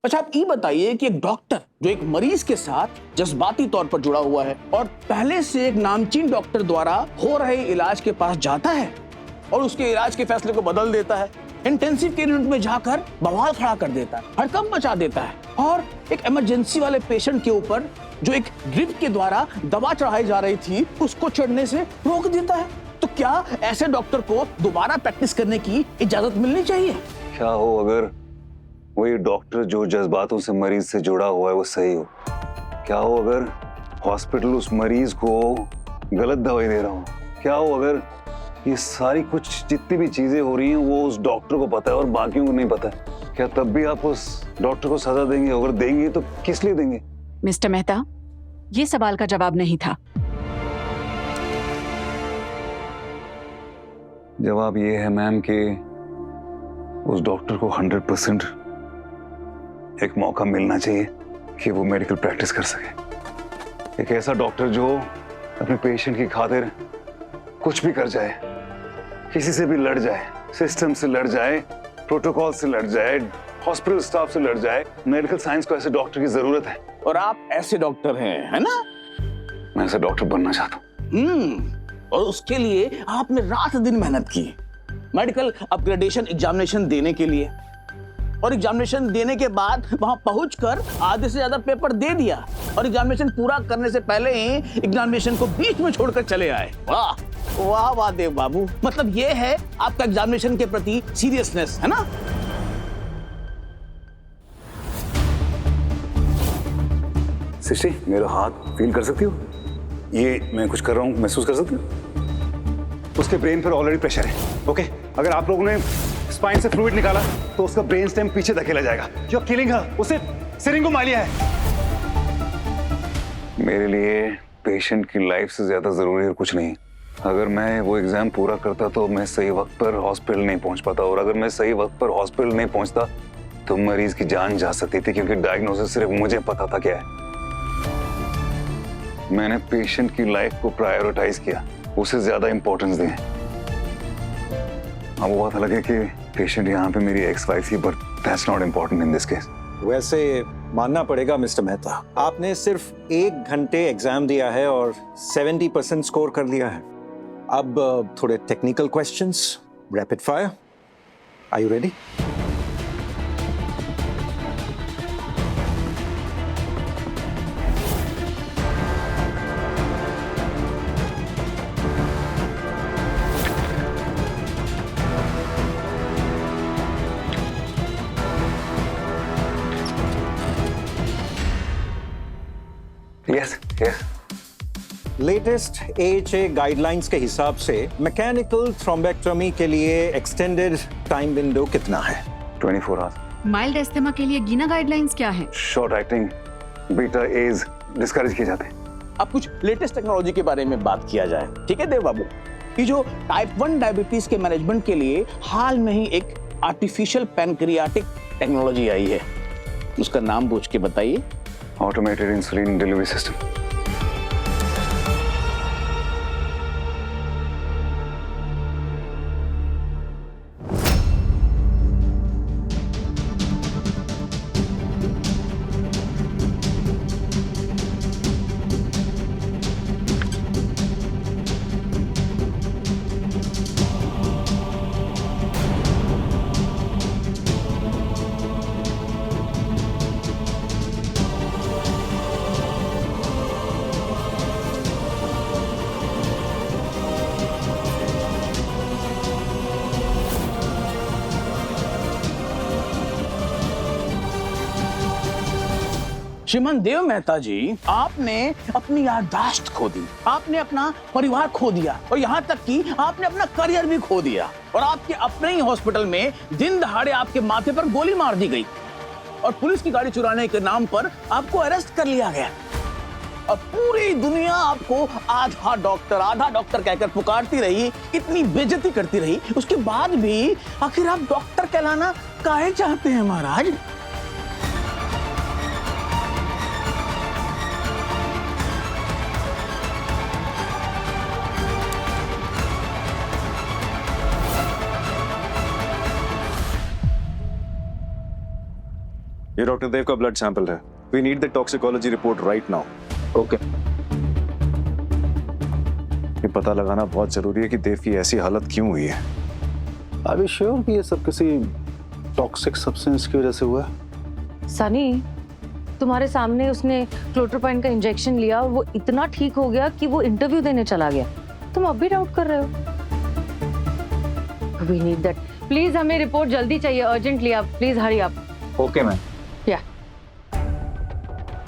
अच्छा, आप ये बताइए कि एक डॉक्टर जो एक मरीज के साथ जज्बाती तौर पर जुड़ा हुआ है और पहले से एक नामचीन डॉक्टर द्वारा हो रहे इलाज के पास जाता है और उसके इलाज के फैसले को बदल देता है, इंटेंसिव केयर यूनिट में जाकर बवाल खड़ा कर देता है, हड़कंप मचा देता है और एक इमरजेंसी वाले पेशेंट के ऊपर जो एक ड्रिप के द्वारा दवा चढ़ाई जा रही थी उसको चढ़ने से रोक देता है, तो क्या ऐसे डॉक्टर को दोबारा प्रैक्टिस करने की इजाजत मिलनी चाहिए? क्या हो अगर वही डॉक्टर जो जज्बातों से मरीज से जुड़ा हुआ है वो सही हो? क्या हो अगर हॉस्पिटल उस मरीज को गलत दवाई दे रहा हो? क्या हो अगर ये सारी कुछ जितनी भी चीजें हो रही हैं वो उस डॉक्टर को पता है और बाकियों को नहीं पता है? क्या तब भी आप उस डॉक्टर को सजा देंगे? अगर देंगे तो किस लिए देंगे? मिस्टर मेहता, ये सवाल का जवाब नहीं था। जवाब ये है मैम कि उस डॉक्टर को 100% एक मौका मिलना चाहिए कि वो मेडिकल प्रैक्टिस कर सके। एक ऐसा डॉक्टर जो अपने पेशेंट की खातिर कुछ भी कर जाए, किसी से भी लड़ जाए, सिस्टम से लड़ जाए, प्रोटोकॉल से लड़ जाए, हॉस्पिटल स्टाफ से लड़ जाए। मेडिकल साइंस को ऐसे डॉक्टर की जरूरत है और आप ऐसे डॉक्टर हैं, है ना? मैं ऐसा डॉक्टर बनना चाहता हूँ। और उसके लिए आपने रात दिन मेहनत की, मेडिकल अपग्रेडेशन एग्जामिनेशन देने के लिए, और एग्जामिनेशन देने के बाद वहां पहुंचकर आधे से ज्यादा पेपर दे दिया और एग्जामिनेशन पूरा करने से पहले ही एग्जामिनेशन को बीच में छोड़कर चले आए। वाह वाह वाह देव बाबू, मतलब ये है आपका एग्जामिनेशन के प्रति सीरियसनेस, है ना? सृष्टि, मेरा हाथ फील कर सकती हो? ये मैं कुछ कर रहा हूँ, महसूस कर सकती हो? उसके ब्रेन पर ऑलरेडी प्रेशर है। ओके, अगर आप लोगों ने स्पाइन से फ्लूइड निकाला तो उसका ब्रेन स्टेम पीछे धकेला जाएगा। यू आर किलिंग हर। उसे सिरिंगोमाइलिया है। मेरे लिए पेशेंट की लाइफ से ज्यादा जरूरी है कुछ नहीं। अगर मैं वो एग्जाम पूरा करता तो मैं सही वक्त पर हॉस्पिटल नहीं पहुंच पाता, और अगर मैं सही वक्त पर हॉस्पिटल नहीं पहुंचता तो मरीज की जान जा सकती थी, क्योंकि डायग्नोसिस सिर्फ मुझे पता था क्या है। मैंने पेशेंट की लाइफ को प्रायोरिटाइज किया, उसे ज्यादा इंपॉर्टेंस दी। अब वो बात अलग है कि पेशेंट यहाँ पे मेरी एक्स वाइफ थी, but that's not important in this case. वैसे मानना पड़ेगा मिस्टर मेहता, आपने सिर्फ 1 घंटे एग्जाम दिया है और 70% स्कोर कर लिया है। अब थोड़े technical questions, rapid fire. Are you ready? Yes yes. Latest AHA guidelines के हिसाब से मैकेनिकल थ्रोम्बेक्टोमी के लिए एक्सटेंडेड टाइम विंडो कितना है? 24 आवर्स। माइल्ड एस्थमा के लिए गीना गाइडलाइंस क्या है? Short acting beta as discourage किए जाते हैं। अब कुछ लेटेस्ट टेक्नोलॉजी के बारे में बात किया जाए, ठीक है देव बाबू? ये जो टाइप 1 डायबिटीज के मैनेजमेंट के लिए हाल में ही एक आर्टिफिशियल पैनक्रियाटिक टेक्नोलॉजी आई है, उसका नाम पूछ के बताइए। Automated insulin delivery system. श्रीमान देव मेहता जी, आपने अपनी याददाश्त खो दी, आपने अपना परिवार खो दिया और यहाँ तक कि आपने अपना करियर भी खो दिया, और आपके अपने ही हॉस्पिटल में दिन दहाड़े आपके माथे पर गोली मार दी गई और पुलिस की गाड़ी चुराने के नाम पर आपको अरेस्ट कर लिया गया। अब पूरी दुनिया आपको आधा डॉक्टर कहकर पुकारती रही, इतनी बेइज्जती करती रही, उसके बाद भी आखिर आप डॉक्टर कहलाना काहे चाहते हैं महाराज? ये डॉक्टर देव का ब्लड सैंपल है। We need the toxicology report right now. Okay. ये पता लगाना बहुत जरूरी है कि देव की ऐसी हालत क्यों हुई है। Are you sure कि ये सब किसी टॉक्सिक सब्सटेंस की वजह से हुआ है? सनी, तुम्हारे सामने उसने क्लोट्रोपाइन का इंजेक्शन लिया और वो इतना ठीक हो गया कि वो इंटरव्यू देने चला गया। तुम अब भी डाउट कर रहे हो? We need that. प्लीज हमें रिपोर्ट जल्दी चाहिए, अर्जेंटली। आप please hurry up. Okay ma'am. या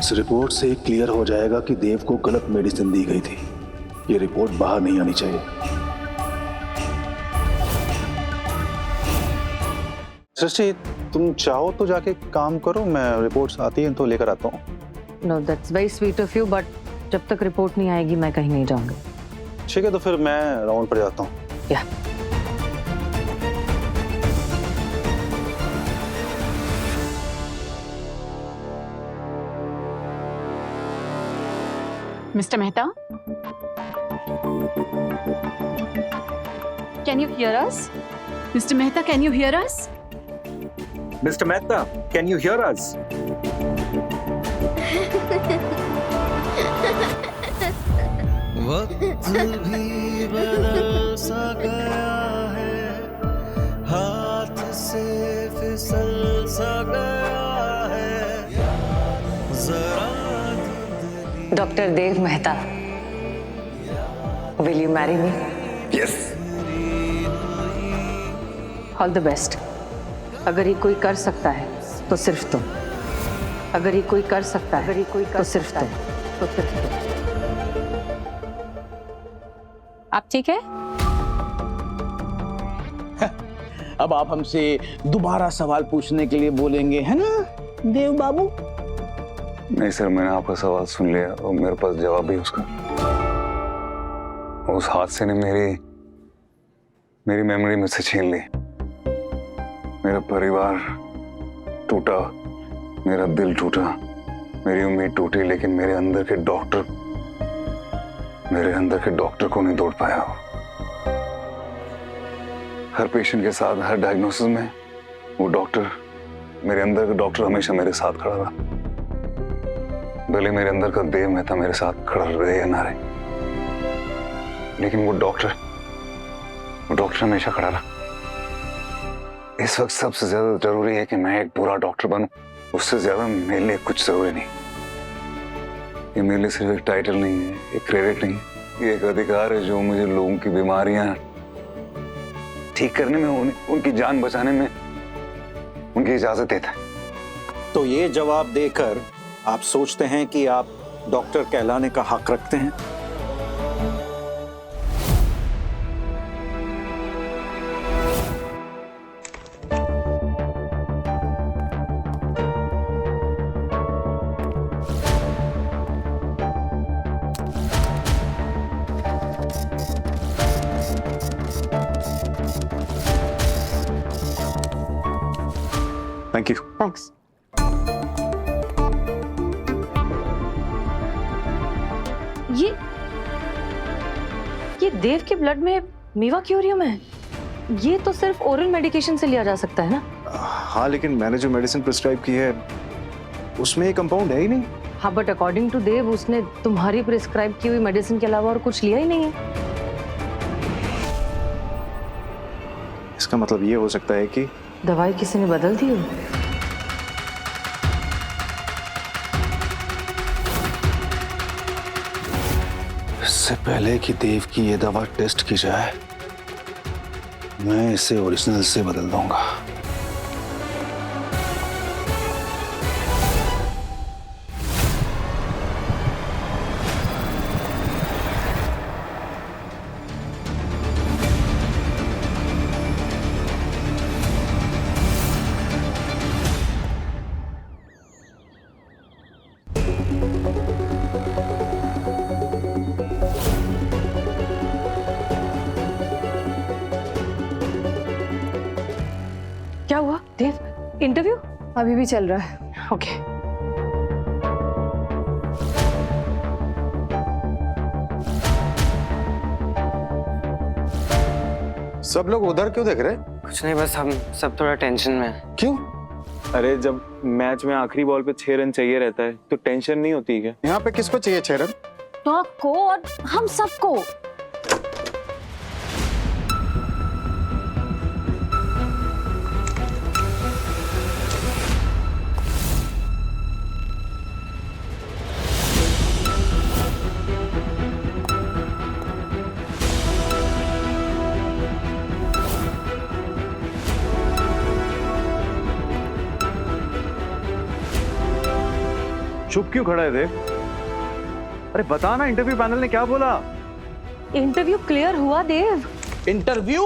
इस रिपोर्ट से क्लियर हो जाएगा कि देव को गलत मेडिसिन दी गई थी। ये रिपोर्ट बाहर नहीं आनी चाहिए। सृष्टि, तुम चाहो तो जाके काम करो, मैं रिपोर्ट्स आती हैं तो लेकर आता हूँ। No, that's very sweet of you, but जब तक रिपोर्ट नहीं आएगी मैं कहीं नहीं जाऊंगी। ठीक है, तो फिर मैं राउंड पर जाता हूँ। या mister Mehta, can you here us? Mister Mehta, can you here us? Mister Mehta, can you here अस? वक्त भी बदल सा गया है, हाथ से फिसल सा गया है, जरा doctor Dev Mehta, will you marry me? Yes. All the best. अगर ये कोई कर सकता है तो सिर्फ तुम। अगर ये कोई कर सकता है तो सिर्फ तुम। तो सिर्फ तुम। आप ठीक है? अब आप हमसे दोबारा सवाल पूछने के लिए बोलेंगे, है ना देव बाबू? नहीं सर, मैंने आपका सवाल सुन लिया और मेरे पास जवाब भी उसका। उस हादसे ने मेरी मेमोरी में से छीन ली। मेरा परिवार टूटा, मेरा दिल टूटा, मेरी उम्मीद टूटी, लेकिन मेरे अंदर के डॉक्टर को नहीं तोड़ पाया। हर पेशेंट के साथ, हर डायग्नोसिस में वो डॉक्टर, मेरे अंदर का डॉक्टर हमेशा मेरे साथ खड़ा रहा। भले मेरे अंदर का देव मेहता मेरे साथ खड़ा रहे या ना रहे, लेकिन वो डॉक्टर हमेशा खड़ा रहा। इस वक्त सबसे ज्यादा जरूरी है कि मैं एक बुरा डॉक्टर बनूं। उससे ज्यादा मेरे लिए कुछ जरूरी नहीं। ये मेरे लिए सिर्फ एक टाइटल नहीं है, एक क्रेडिट नहीं है, ये एक अधिकार है जो मुझे लोगों की बीमारियां ठीक करने में, उनकी जान बचाने में उनकी इजाजत देता है। तो ये जवाब देकर आप सोचते हैं कि आप डॉक्टर कहलाने का हक रखते हैं? Thank you. थैंक्स। ये देव के ब्लड में मीवाक्यूरियम है। ये तो सिर्फ ओरल मेडिकेशन से लिया जा सकता है ना? हाँ, लेकिन मैंने जो मेडिसिन प्रिस्क्राइब की है उसमें ये कंपाउंड है ही नहीं। हाँ, बट अकॉर्डिंग टू देव उसने तुम्हारी प्रिस्क्राइब की हुई मेडिसिन के अलावा और कुछ लिया ही नहीं है। इसका मतलब ये हो सकता है कि दवाई किसी ने बदल दी हो। इससे पहले कि देव की ये दवा टेस्ट की जाए, मैं इसे ओरिजिनल से बदल दूंगा। क्या हुआ देव? इंटरव्यू अभी भी चल रहा है। ओके। सब लोग उधर क्यों देख रहे हैं? कुछ नहीं, बस हम सब थोड़ा टेंशन में हैं। क्यों? अरे जब मैच में आखिरी बॉल पे 6 रन चाहिए रहता है तो टेंशन नहीं होती क्या? यहाँ पे किसको चाहिए 6 रन? तो आपको और हम सबको। चुप क्यों खड़ा है देव? अरे बता ना, इंटरव्यू पैनल ने क्या बोला? इंटरव्यू क्लियर हुआ देव। इंटरव्यू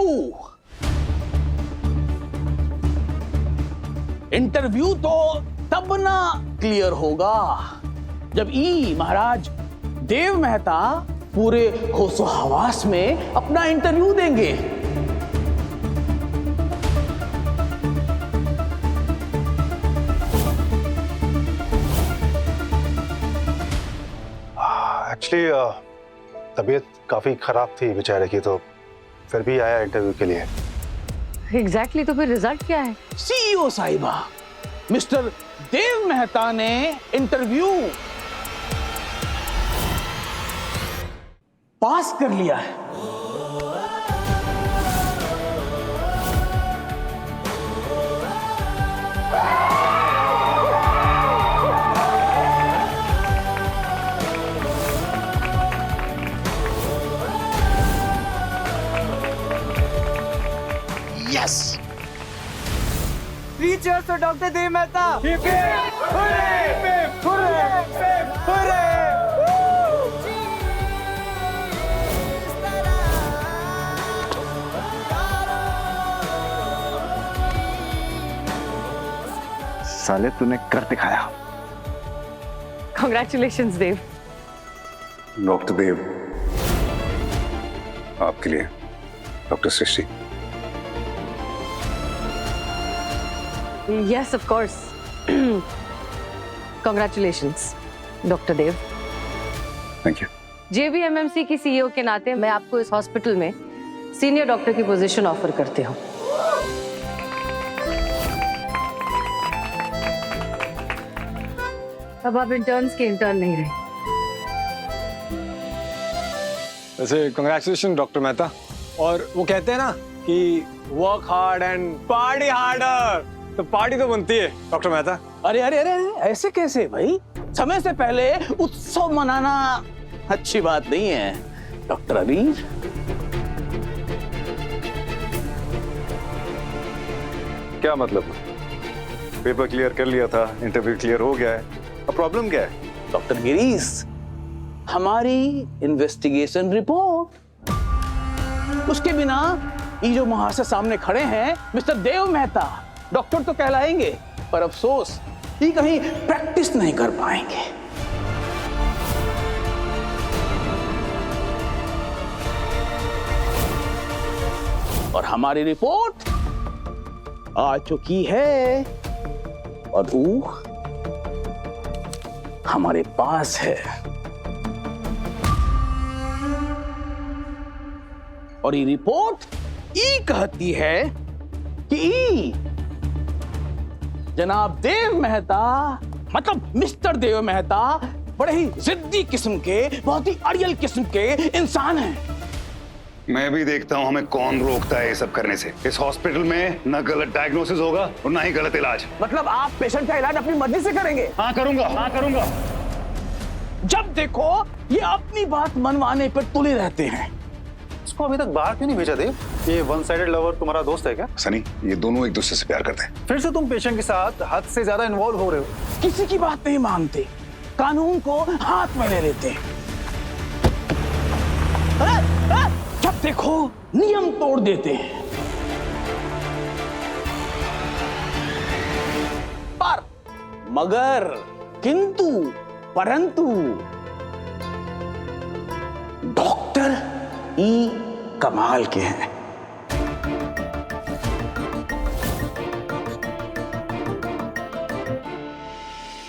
तो तब ना क्लियर होगा जब महाराज देव मेहता पूरे होशो हवास में अपना इंटरव्यू देंगे। एक्चुअली तबीयत काफी खराब थी बेचारे की, तो फिर भी आया इंटरव्यू के लिए। एग्जैक्टली तो फिर रिजल्ट क्या है? सीईओ साहिबा, मिस्टर देव मेहता ने इंटरव्यू पास कर लिया है। Yes. 3 cheers for Dr. Dev Mehta. Hip hip hooray! Hip hip hooray! Hip hip hooray! साले तूने कर दिखाया। Congratulations देव। डॉक्टर देव, आपके लिए doctor Srishti. Yes, of course. Congratulations, Dr. Dev. Thank you. JBMMC की सीईओ के नाते मैं आपको इस हॉस्पिटल में सीनियर डॉक्टर की पोजीशन ऑफर करती हूँ। अब आप इंटर्न्स के इंटर्न नहीं रहे। वैसे कांग्रेचुलेशन डॉक्टर मेहता। और वो कहते हैं ना कि work hard and party harder, तो पार्टी तो बनती है डॉक्टर मेहता। अरे अरे अरे ऐसे कैसे भाई? समय से पहले उत्सव मनाना अच्छी बात नहीं है डॉक्टर अबीर। क्या मतलब? पेपर क्लियर कर लिया था, इंटरव्यू क्लियर हो गया है, अब प्रॉब्लम क्या है? डॉक्टर गिरीश, हमारी इन्वेस्टिगेशन रिपोर्ट, उसके बिना ये जो महाशय सामने खड़े हैं मिस्टर देव मेहता, डॉक्टर तो कहलाएंगे पर अफसोस ये कहीं प्रैक्टिस नहीं कर पाएंगे। और हमारी रिपोर्ट आ चुकी है और वो हमारे पास है। और ये रिपोर्ट कहती है कि जनाब देव मेहता, मतलब मिस्टर देव मेहता, बड़े ही जिद्दी किस्म के, बहुत ही अड़ियल किस्म के इंसान हैं। मैं भी देखता हूँ हमें कौन रोकता है ये सब करने से। इस हॉस्पिटल में ना गलत डायग्नोसिस होगा और ना ही गलत इलाज। मतलब आप पेशेंट का इलाज अपनी मर्जी से करेंगे? हाँ करूंगा, हाँ करूंगा। जब देखो ये अपनी बात मनवाने पर तुले रहते हैं। इसको अभी तक बाहर क्यों नहीं भेजा देव? ये वन साइडेड लवर तुम्हारा दोस्त है क्या? सनी, ये दोनों एक दूसरे से प्यार करते हैं। फिर से तुम पेशेंट के साथ हद से ज्यादा इन्वॉल्व हो रहे हो। किसी की बात नहीं मानते, कानून को हाथ में ले लेते हैं। जब देखो नियम तोड़ देते हैं। पर मगर किंतु परंतु डॉक्टर ई कमाल के हैं।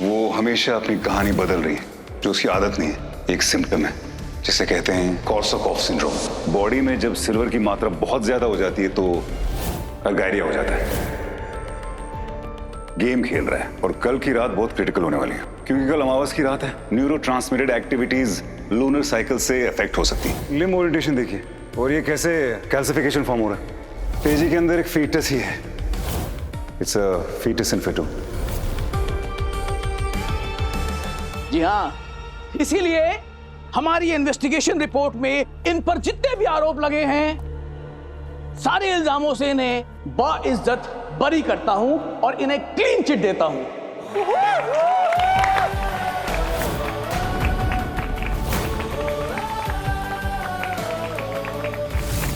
वो हमेशा अपनी कहानी बदल रही है, जो उसकी आदत नहीं है। एक सिम्टम है जिसे कहते हैं कॉर्सोकॉफ सिंड्रोम। बॉडी में जब सिल्वर की मात्रा बहुत ज्यादा हो जाती है तो डायरिया हो जाता है। गेम खेल रहा है और कल की रात बहुत क्रिटिकल होने वाली है, क्योंकि कल अमावस की रात है। न्यूरोट्रांसमिटेड एक्टिविटीज लूनर साइकिल से अफेक्ट हो सकती है। लिम्ब ओरिएंटेशन देखिए, और ये कैसे कैल्सिफिकेशन फॉर्म हो रहा है। पेजी के अंदर एक फीटस ही है। इट्स अ फीटस इन फेटो। जी हाँ, इसीलिए हमारी इन्वेस्टिगेशन रिपोर्ट में इन पर जितने भी आरोप लगे हैं, सारे इल्जामों से इन्हें बाइज्जत बरी करता हूं और इन्हें क्लीन चिट देता हूं।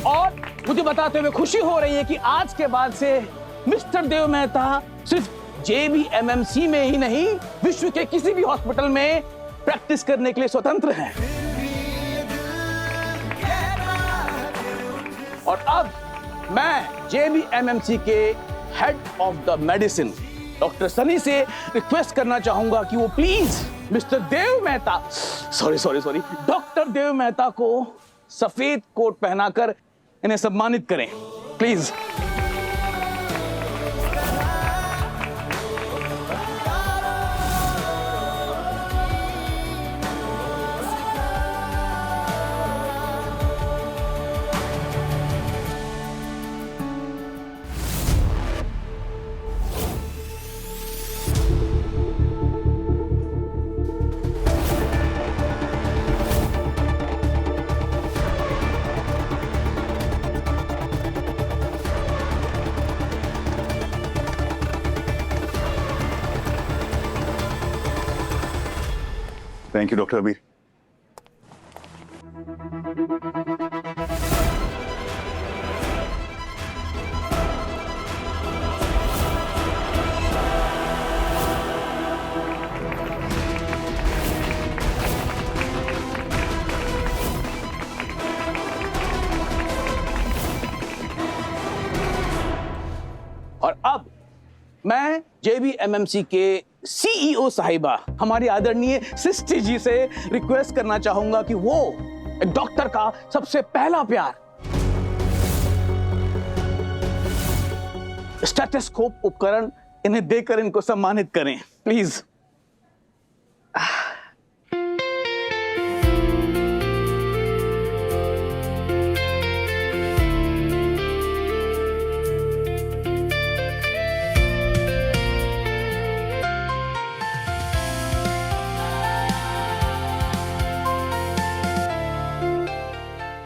और मुझे बताते हुए खुशी हो रही है कि आज के बाद से मिस्टर देव मेहता सिर्फ JBMMC में ही नहीं, विश्व के किसी भी हॉस्पिटल में प्रैक्टिस करने के लिए स्वतंत्र हैं। और अब मैं JBMMC के head of the medicine doctor Sunny से रिक्वेस्ट करना चाहूंगा कि वो please mister Dev Mehta, sorry doctor Dev Mehta को सफेद कोट पहनाकर इन्हें सम्मानित करें, प्लीज। थैंक यू डॉक्टर अबीर। और अब मैं JBMMC के CEO साहिबा हमारी आदरणीय सृष्टि जी से रिक्वेस्ट करना चाहूंगा कि वो एक डॉक्टर का सबसे पहला प्यार स्टेथोस्कोप उपकरण इन्हें देकर इनको सम्मानित करें, प्लीज।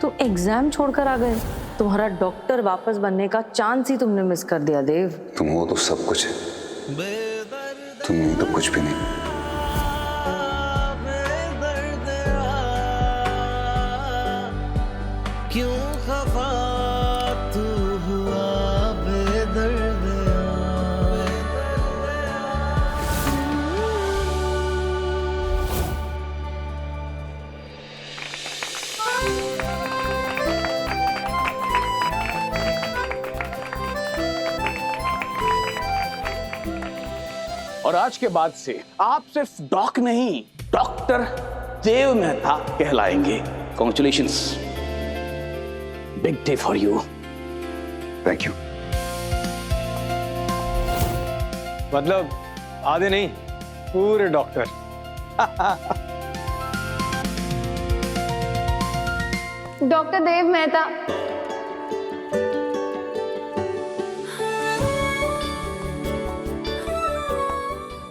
तो एग्जाम छोड़कर आ गए। तुम्हारा डॉक्टर वापस बनने का चांस ही तुमने मिस कर दिया देव। तुम हो तो सब कुछ है, तुम नहीं तो कुछ भी नहीं। क्यों खफा तू हुआ बेदर्द और आज के बाद से आप सिर्फ डॉक नहीं, डॉक्टर देव मेहता कहलाएंगे। Congratulations, big day for you. Thank you. मतलब आधे नहीं, पूरे doctor. Doctor Dev Mehta.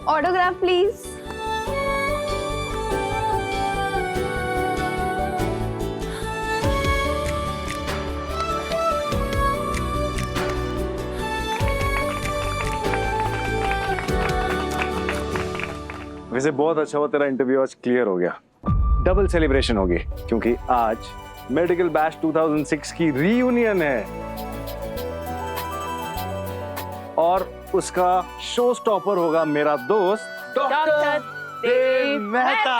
Autograph please. वैसे बहुत अच्छा हुआ तेरा इंटरव्यू आज क्लियर हो गया। डबल सेलिब्रेशन होगी क्योंकि आज मेडिकल बैच 2006 की रीयूनियन है और उसका शो स्टॉपर होगा मेरा दोस्त डॉक्टर देव मेहता।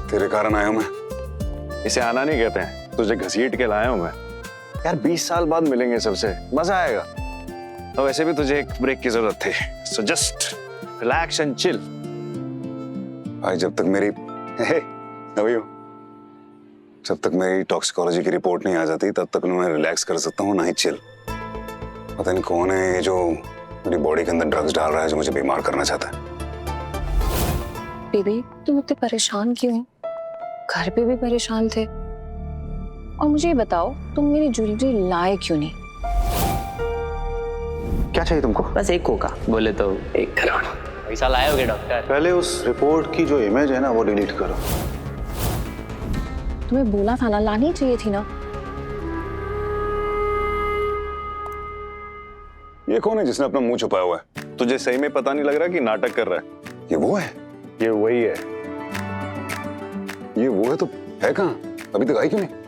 तेरे कारण आया हूं मैं। इसे आना नहीं कहते हैं, तुझे घसीट के लाया हूं मैं। यार 20 साल बाद मिलेंगे सबसे, मजा आएगा। और वैसे भी तुझे एक ब्रेक की जरूरत थी, so just relax and chill. भाई जब तक मेरी जब तक मेरी टॉक्सिकोलॉजी की रिपोर्ट नहीं आ जाती तब तक ना मैं रिलैक्स कर सकता हूँ ना ही चिल। पता नहीं कौन है ये जो मेरी बॉडी के अंदर ड्रग्स डाल रहा है, जो मुझे बीमार करना चाहता है। बेबी तुम इतने परेशान क्यों हो? घर पे भी परेशान थे। और मुझे ये बताओ तुम मेरी ज्वेलरी लाए क्यों नहीं? क्या चाहिए तुमको? बस एक कोका, बोले तो 1 करोड़। पैसा लाए डॉक्टर? पहले उस रिपोर्ट की जो इमेज है ना वो डिलीट करो। तुम्हें बोला था ना, लानी चाहिए थी ना। ये कौन है जिसने अपना मुंह छुपाया हुआ है? तुझे सही में पता नहीं लग रहा कि नाटक कर रहा है? ये वो है? ये वही है। ये वो है तो है कहाँ? अभी तक आई क्यों नहीं?